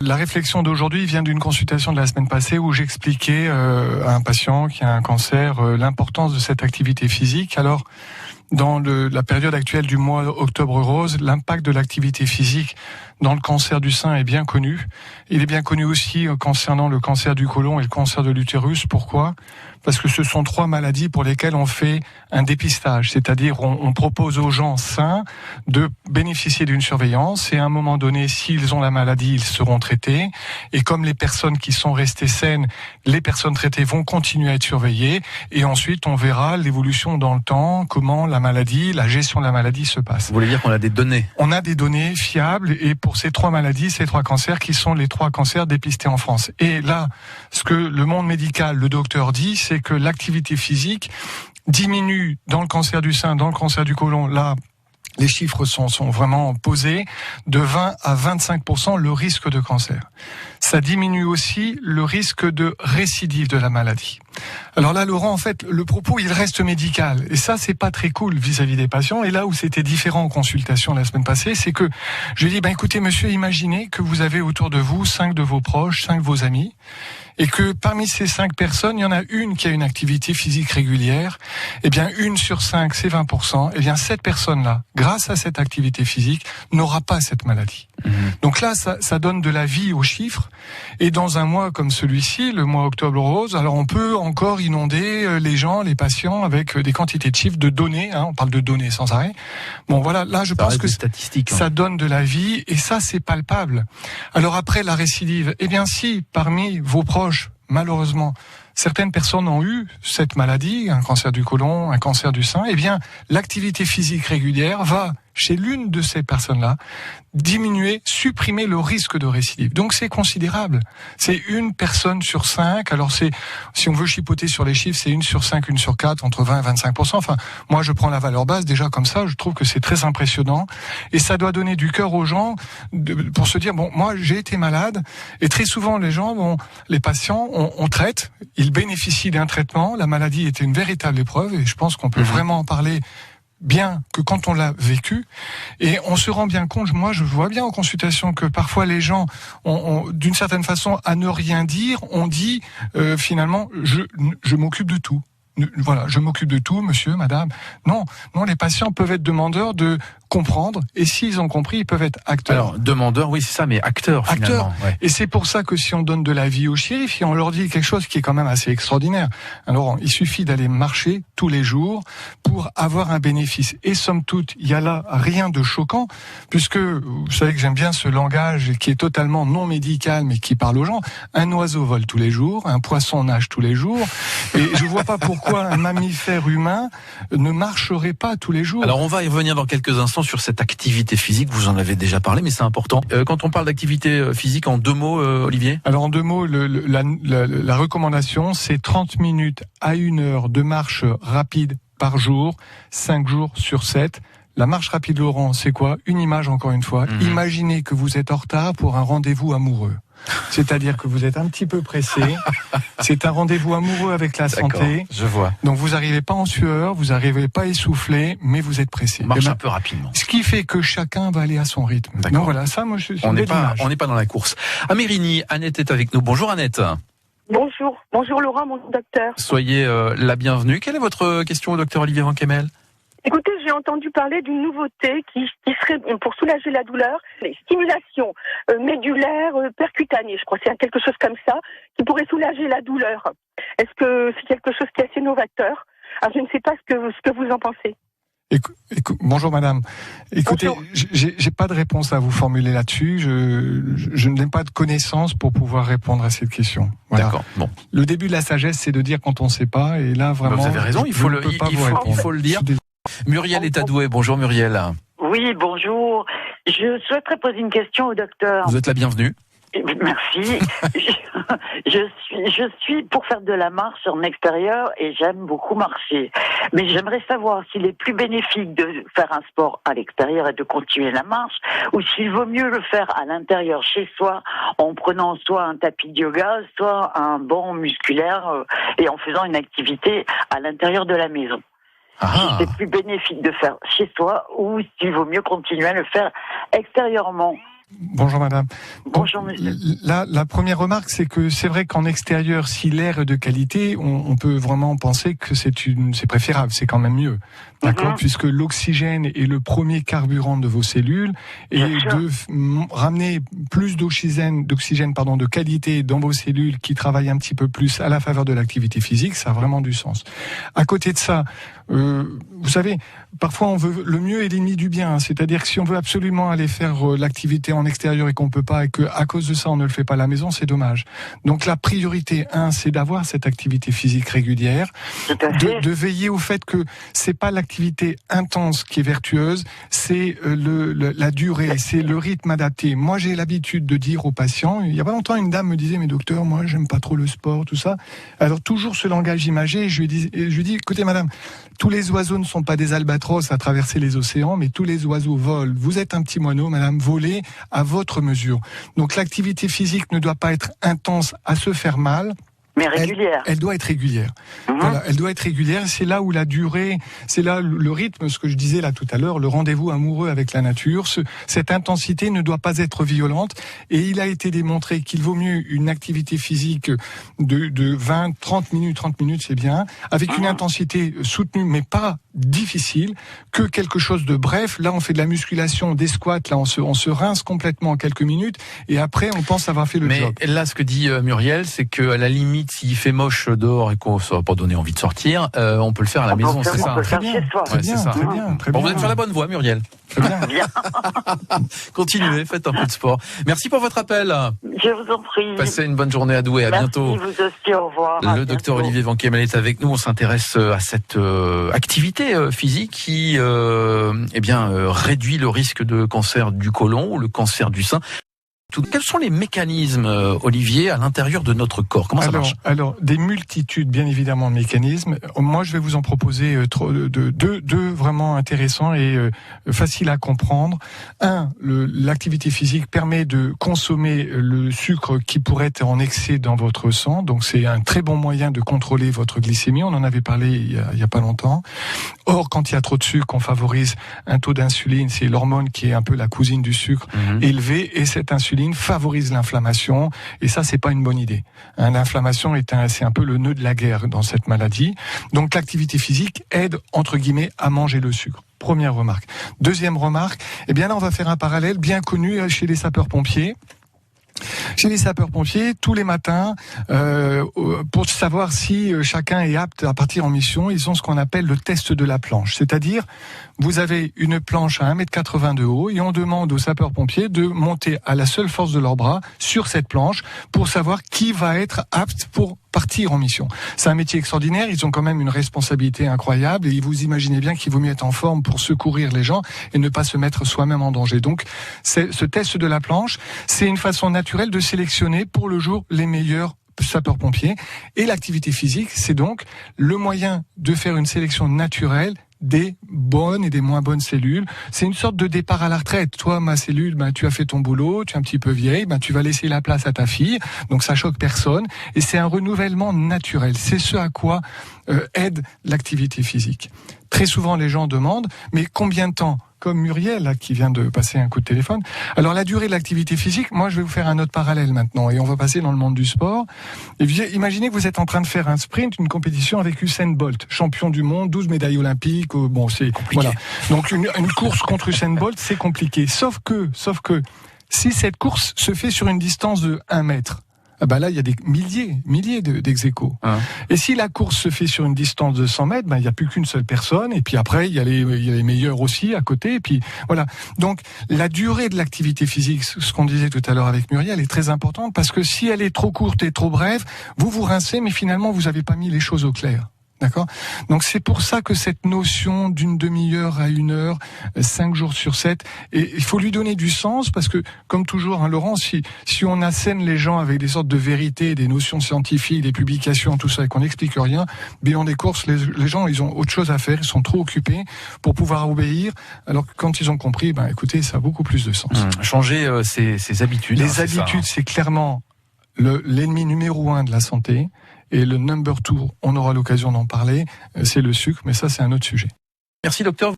La réflexion d'aujourd'hui vient d'une consultation de la semaine passée où j'expliquais à un patient qui a un cancer l'importance de cette activité physique. Alors, dans la période actuelle du mois Octobre Rose, l'impact de l'activité physique dans le cancer du sein est bien connu. Il est bien connu aussi concernant le cancer du côlon et le cancer de l'utérus. Pourquoi ? Parce que ce sont 3 maladies pour lesquelles on fait un dépistage, c'est-à-dire on propose aux gens sains de bénéficier d'une surveillance et à un moment donné, s'ils ont la maladie, ils seront traités. Et comme les personnes qui sont restées saines, les personnes traitées vont continuer à être surveillées et ensuite on verra l'évolution dans le temps, comment la maladie, la gestion de la maladie se passe. Vous voulez dire qu'on a des données ? On a des données fiables et pour ces 3 maladies, ces 3 cancers qui sont les 3 cancers dépistés en France. Et là, ce que le monde médical, le docteur dit, c'est que l'activité physique diminue dans le cancer du sein, dans le cancer du côlon. Là, les chiffres sont vraiment posés, de 20 à 25% le risque de cancer. Ça diminue aussi le risque de récidive de la maladie. Alors là, Laurent, en fait, le propos, il reste médical. Et ça, c'est pas très cool vis-à-vis des patients. Et là où c'était différent en consultation la semaine passée, c'est que je lui ai dit, écoutez, monsieur, imaginez que vous avez autour de vous 5 de vos proches, 5 de vos amis, et que parmi ces 5 personnes, il y en a une qui a une activité physique régulière. Eh bien, 1 sur 5, c'est 20%. Eh bien, cette personne-là, grâce à cette activité physique, n'aura pas cette maladie. Donc là, ça donne de la vie aux chiffres. Et dans un mois comme celui-ci, le mois Octobre Rose, alors on peut encore inonder les gens, les patients, avec des quantités de chiffres, de données. On parle de données sans arrêt. Bon, voilà, là, je pense que ça donne de la vie et ça, c'est palpable. Alors après, la récidive, eh bien si, parmi vos proches, malheureusement, certaines personnes ont eu cette maladie, un cancer du côlon, un cancer du sein, eh bien, l'activité physique régulière va, chez l'une de ces personnes-là, diminuer, supprimer le risque de récidive. Donc c'est considérable. C'est 1 personne sur 5. Alors c'est, si on veut chipoter sur les chiffres, c'est 1 sur 5, 1 sur 4, entre 20 et 25%. Enfin, moi je prends la valeur basse déjà comme ça, je trouve que c'est très impressionnant. Et ça doit donner du cœur aux gens pour se dire, bon, moi j'ai été malade. Et très souvent les gens, les patients, on traite, ils bénéficient d'un traitement. La maladie était une véritable épreuve et je pense qu'on peut vraiment en parler bien que quand on l'a vécu, et on se rend bien compte, moi je vois bien en consultation que parfois les gens ont d'une certaine façon à ne rien dire, on dit finalement je m'occupe de tout. Voilà, je m'occupe de tout, monsieur, madame. Non, les patients peuvent être demandeurs de comprendre, et s'ils ont compris, ils peuvent être acteurs. Alors, demandeurs, oui, c'est ça, mais acteurs, finalement. Ouais. Et c'est pour ça que si on donne de la vie aux shérifs, et on leur dit quelque chose qui est quand même assez extraordinaire. Alors, il suffit d'aller marcher tous les jours pour avoir un bénéfice. Et somme toute, il y a là rien de choquant, puisque, vous savez que j'aime bien ce langage qui est totalement non médical, mais qui parle aux gens. Un oiseau vole tous les jours, un poisson nage tous les jours, et je vois pas pourquoi un mammifère humain ne marcherait pas tous les jours. Alors, on va y revenir dans quelques instants sur cette activité physique, vous en avez déjà parlé, mais c'est important. Quand on parle d'activité physique, en 2 mots, Olivier ? Alors en 2 mots, la recommandation, c'est 30 minutes à 1 heure de marche rapide par jour, 5 jours sur 7. La marche rapide, Laurent, c'est quoi ? Une image, encore une fois. Imaginez que vous êtes en retard pour un rendez-vous amoureux. C'est-à-dire que vous êtes un petit peu pressé. C'est un rendez-vous amoureux avec la santé. Je vois. Donc vous n'arrivez pas en sueur, vous n'arrivez pas essoufflé, mais vous êtes pressé. On marche un peu rapidement. Ce qui fait que chacun va aller à son rythme. D'accord. Donc voilà, ça, moi, je suis on n'est pas dans la course. À Mérigny, Annette est avec nous. Bonjour Annette. Bonjour Laurent, mon docteur. Soyez la bienvenue. Quelle est votre question au docteur Olivier Vankemel ? Écoutez, j'ai entendu parler d'une nouveauté qui serait pour soulager la douleur, les stimulations médulaires percutanées, je crois, c'est quelque chose comme ça, qui pourrait soulager la douleur. Est-ce que c'est quelque chose qui est assez novateur ? Alors, je ne sais pas ce que vous en pensez. Bonjour madame. Écoutez, bonjour. J'ai pas de réponse à vous formuler là-dessus. Je n'ai pas de connaissances pour pouvoir répondre à cette question. Voilà. D'accord. Bon. Le début de la sagesse, c'est de dire quand on ne sait pas. Et là, vraiment, vous avez raison. Il faut le dire. Muriel est adouée. Bonjour Muriel. Oui, bonjour. Je souhaiterais poser une question au docteur. Vous êtes la bienvenue. Merci. je suis pour faire de la marche en extérieur et j'aime beaucoup marcher. Mais j'aimerais savoir s'il est plus bénéfique de faire un sport à l'extérieur et de continuer la marche, ou s'il vaut mieux le faire à l'intérieur chez soi en prenant soit un tapis de yoga, soit un banc musculaire et en faisant une activité à l'intérieur de la maison. Si c'est plus bénéfique de faire chez soi ou s'il vaut mieux continuer à le faire extérieurement. Bonjour madame. Bonjour monsieur. La première remarque, c'est que c'est vrai qu'en extérieur, si l'air est de qualité, on peut vraiment penser que c'est préférable, c'est quand même mieux. D'accord, puisque l'oxygène est le premier carburant de vos cellules, et de ramener plus d'oxygène, de qualité dans vos cellules qui travaillent un petit peu plus à la faveur de l'activité physique, ça a vraiment du sens. À côté de ça, vous savez, parfois on veut le mieux est l'ennemi du bien, c'est-à-dire que si on veut absolument aller faire l'activité en extérieur et qu'on peut pas, et que à cause de ça on ne le fait pas à la maison, c'est dommage. Donc la priorité 1, c'est d'avoir cette activité physique régulière, de veiller au fait que c'est pas l'activité intense qui est vertueuse, c'est la durée, c'est le rythme adapté. Moi j'ai l'habitude de dire aux patients, il y a pas longtemps une dame me disait mais docteur, moi j'aime pas trop le sport, tout ça. Alors toujours ce langage imagé, je lui dis écoutez madame, tous les oiseaux ne sont pas des albatros à traverser les océans, mais tous les oiseaux volent. Vous êtes un petit moineau, madame, volez à votre mesure. Donc l'activité physique ne doit pas être intense à se faire mal. Mais régulière. Elle doit être régulière. Voilà, elle doit être régulière. C'est là où la durée, c'est là le rythme, ce que je disais là tout à l'heure, le rendez-vous amoureux avec la nature. Cette intensité ne doit pas être violente. Et il a été démontré qu'il vaut mieux une activité physique de 20, 30 minutes, c'est bien, avec une intensité soutenue, mais pas difficile, que quelque chose de bref. Là, on fait de la musculation, des squats, là, on se rince complètement en quelques minutes, et après, on pense avoir fait le job. Mais là, ce que dit Muriel, c'est que à la limite, s'il fait moche dehors et qu'on ne va pas donner envie de sortir, on peut le faire à la maison, c'est ça. Très bien, très bien. Bon, vous êtes sur la bonne voie, Muriel. Très bien. Continuez, faites un peu de sport. Merci pour votre appel. Je vous en prie. Passez une bonne journée à Douai, à bientôt. Merci, vous aussi, au revoir. Le docteur Olivier Van Kemel est avec nous. On s'intéresse à cette activité physique qui réduit le risque de cancer du côlon ou le cancer du sein. Quels sont les mécanismes, Olivier, à l'intérieur de notre corps? Comment ça marche? Alors, des multitudes, bien évidemment, de mécanismes. Moi, je vais vous en proposer deux vraiment intéressants et faciles à comprendre. L'activité physique permet de consommer le sucre qui pourrait être en excès dans votre sang. Donc, c'est un très bon moyen de contrôler votre glycémie. On en avait parlé il y a pas longtemps. Or, quand il y a trop de sucre, on favorise un taux d'insuline. C'est l'hormone qui est un peu la cousine du sucre élevé, et cette insuline favorise l'inflammation, et ça, c'est pas une bonne idée. L'inflammation c'est un peu le nœud de la guerre dans cette maladie. Donc l'activité physique aide, entre guillemets, à manger le sucre. Première remarque. Deuxième remarque, là on va faire un parallèle bien connu chez les sapeurs-pompiers. Chez les sapeurs-pompiers, tous les matins, pour savoir si chacun est apte à partir en mission, ils ont ce qu'on appelle le test de la planche. C'est-à-dire, vous avez une planche à 1,80 m de haut et on demande aux sapeurs-pompiers de monter à la seule force de leurs bras sur cette planche pour savoir qui va être apte pour partir en mission. C'est un métier extraordinaire, ils ont quand même une responsabilité incroyable, et vous imaginez bien qu'il vaut mieux être en forme pour secourir les gens et ne pas se mettre soi-même en danger. Donc, ce test de la planche, c'est une façon naturelle de sélectionner pour le jour les meilleurs sapeurs-pompiers. Et l'activité physique, c'est donc le moyen de faire une sélection naturelle des bonnes et des moins bonnes cellules. C'est une sorte de départ à la retraite. Toi, ma cellule, tu as fait ton boulot, tu es un petit peu vieille, tu vas laisser la place à ta fille, donc ça choque personne, et c'est un renouvellement naturel. C'est ce à quoi aide l'activité physique. Très souvent, les gens demandent, mais combien de temps? Comme Muriel, là, qui vient de passer un coup de téléphone. Alors, la durée de l'activité physique, moi, je vais vous faire un autre parallèle maintenant, et on va passer dans le monde du sport. Et imaginez que vous êtes en train de faire un sprint, une compétition avec Usain Bolt, champion du monde, 12 médailles olympiques. C'est compliqué. Voilà. Donc, une course contre Usain Bolt, c'est compliqué. Sauf que, si cette course se fait sur une distance de 1 mètre, là, il y a des milliers d'ex-aequo. Et si la course se fait sur une distance de 100 mètres, il n'y a plus qu'une seule personne. Et puis après, il y a les meilleurs aussi à côté. Et puis, voilà. Donc, la durée de l'activité physique, ce qu'on disait tout à l'heure avec Muriel, est très importante, parce que si elle est trop courte et trop brève, vous vous rincez, mais finalement, vous n'avez pas mis les choses au clair. D'accord? Donc c'est pour ça que cette notion d'une demi-heure à 1 heure, 5 jours sur 7, et il faut lui donner du sens, parce que, comme toujours, Laurent, si on assène les gens avec des sortes de vérités, des notions scientifiques, des publications, tout ça, et qu'on n'explique rien, bilan des courses, les gens, ils ont autre chose à faire, ils sont trop occupés pour pouvoir obéir, alors que quand ils ont compris, écoutez, ça a beaucoup plus de sens. Changer ses habitudes. Les habitudes, c'est clairement l'ennemi numéro 1 de la santé. Et le number 2, on aura l'occasion d'en parler, c'est le sucre, mais ça, c'est un autre sujet. Merci, docteur.